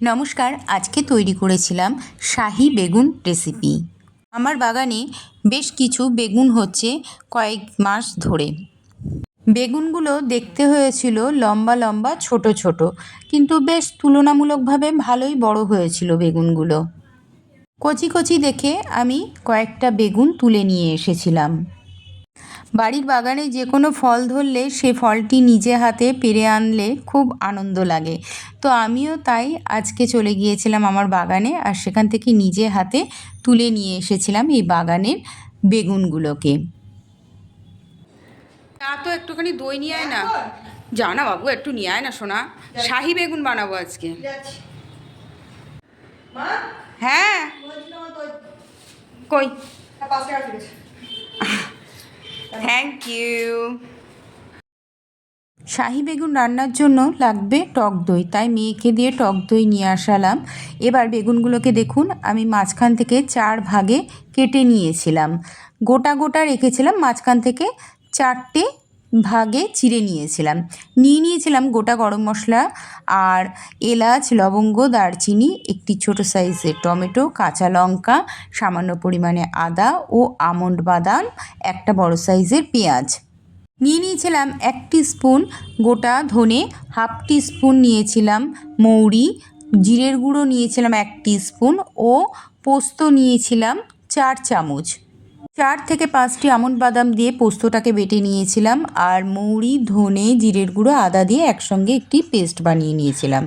নমস্কার, আজকে তৈরি করেছিলাম শাহী বেগুন রেসিপি। আমার বাগানে বেশ কিছু বেগুন হচ্ছে কয়েক মাস ধরে। বেগুনগুলো দেখতে হয়েছিল লম্বা লম্বা ছোট ছোট, কিন্তু বেশ তুলনামূলকভাবে ভালোই বড় হয়েছিল বেগুনগুলো। কচি কচি দেখে আমি কয়েকটা বেগুন তুলে নিয়ে এসেছিলাম। বাড়ির বাগানে যে কোনো ফল ধরলে সে ফলটি নিজে হাতে পেড়ে আনলে খুব আনন্দ লাগে। তো আমিও তাই আজকে চলে গিয়েছিলাম আমার বাগানে, আর সেখান থেকে নিজে হাতে তুলে নিয়ে এসেছিলাম এই বাগানের বেগুনগুলোকে। তা তো একটুখানি দই নিয়ে আয় না। যা না বাবু, একটু নিয়ে আয় না সোনা, শাহী বেগুন বানাবো আজকে। হ্যাঁ কই, থ্যাংক ইউ। শাহী বেগুন রান্নার জন্য লাগবে টক দই, তাই মেয়েকে দিয়ে টক দই নিয়ে আসালাম। এবার বেগুনগুলোকে দেখুন, আমি মাঝখান থেকে 4 ভাগে কেটে নিয়েছিলাম, গোটা গোটা রেখেছিলাম, মাঝখান থেকে 4টে ভাগে চিড়ে নিয়েছিলাম। নিয়েছিলাম গোটা গরম মশলা আর এলাচ, লবঙ্গ, দারচিনি, একটি ছোট সাইজের টমেটো, কাঁচা লঙ্কা, সামান্য পরিমাণে আদা ও আমন্ড বাদাম, একটা বড় সাইজের পেঁয়াজ। নিয়েছিলাম 1 টিস্পুন গোটা ধনে, 1/2 টিস্পুন নিয়েছিলাম মৌরি, জিরের গুঁড়ো নিয়েছিলাম 1 টিস্পুন ও পোস্ত নিয়েছিলাম 4 চামচ। 4 থেকে 5টি আমন্ড বাদাম দিয়ে পোস্তটাকে বেটে নিয়েছিলাম, আর মৌরি, ধনে, জিরের গুঁড়ো, আদা দিয়ে একসঙ্গে একটি পেস্ট বানিয়ে নিয়েছিলাম।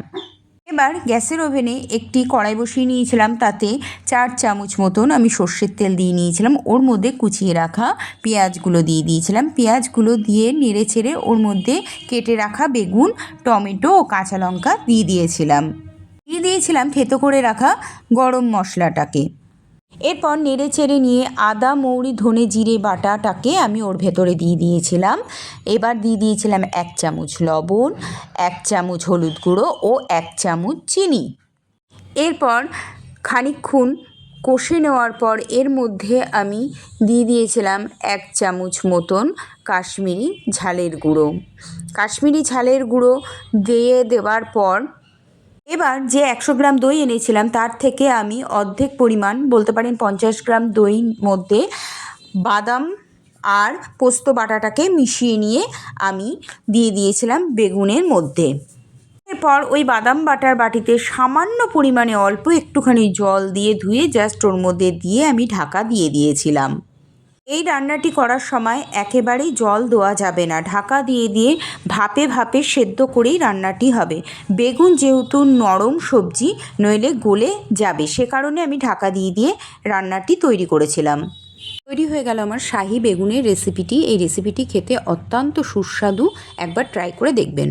এবার গ্যাসের ওভেনে একটি কড়াই বসিয়ে নিয়েছিলাম, তাতে 4 চামচ মতন আমি সর্ষের তেল দিয়ে নিয়েছিলাম। ওর মধ্যে কুচিয়ে রাখা পেঁয়াজগুলো দিয়ে দিয়েছিলাম। পেঁয়াজগুলো দিয়ে নেড়ে চেড়ে ওর মধ্যে কেটে রাখা বেগুন, টমেটো ও কাঁচা লঙ্কা দিয়ে দিয়েছিলাম থেতো করে রাখা গরম মশলাটাকে। এরপর নেড়ে চেড়ে নিয়ে আদা, মৌরি, ধনে, জিরে বাটাটাকে আমি ওর ভেতরে দিয়ে দিয়েছিলাম। এবার দিয়ে দিয়েছিলাম 1 চামচ লবণ, 1 চামচ হলুদ গুঁড়ো ও 1 চামচ চিনি। এরপর খানিকক্ষণ কষে নেওয়ার পর এর মধ্যে আমি দিয়ে দিয়েছিলাম 1 চামচ মতন কাশ্মীরি ঝালের গুঁড়ো। কাশ্মীরি ঝালের গুঁড়ো দিয়ে দেওয়ার পর এবার যে 100 গ্রাম দই এনেছিলাম তার থেকে আমি অর্ধেক পরিমাণ, বলতে পারেন 50 গ্রাম দইয়ের মধ্যে বাদাম আর পোস্ত বাটাটাকে মিশিয়ে নিয়ে আমি দিয়ে দিয়েছিলাম বেগুনের মধ্যে। এরপর ওই বাদাম বাটার বাটিতে সামান্য পরিমাণে অল্প একটুখানি জল দিয়ে ধুয়ে জাস্ট ওর মধ্যে দিয়ে আমি ঢাকা দিয়ে দিয়েছিলাম। এই রান্নাটি করার সময় একেবারেই জল দেওয়া যাবে না, ঢাকা দিয়ে দিয়ে ভাপে ভাপে সেদ্ধ করেই রান্নাটি হবে। বেগুন যেহেতু নরম সবজি, নইলে গলে যাবে, সে কারণে আমি ঢাকা দিয়ে দিয়ে রান্নাটি তৈরি করেছিলাম। তৈরি হয়ে গেল আমার শাহী বেগুনের রেসিপিটি। এই রেসিপিটি খেতে অত্যন্ত সুস্বাদু, একবার ট্রাই করে দেখবেন।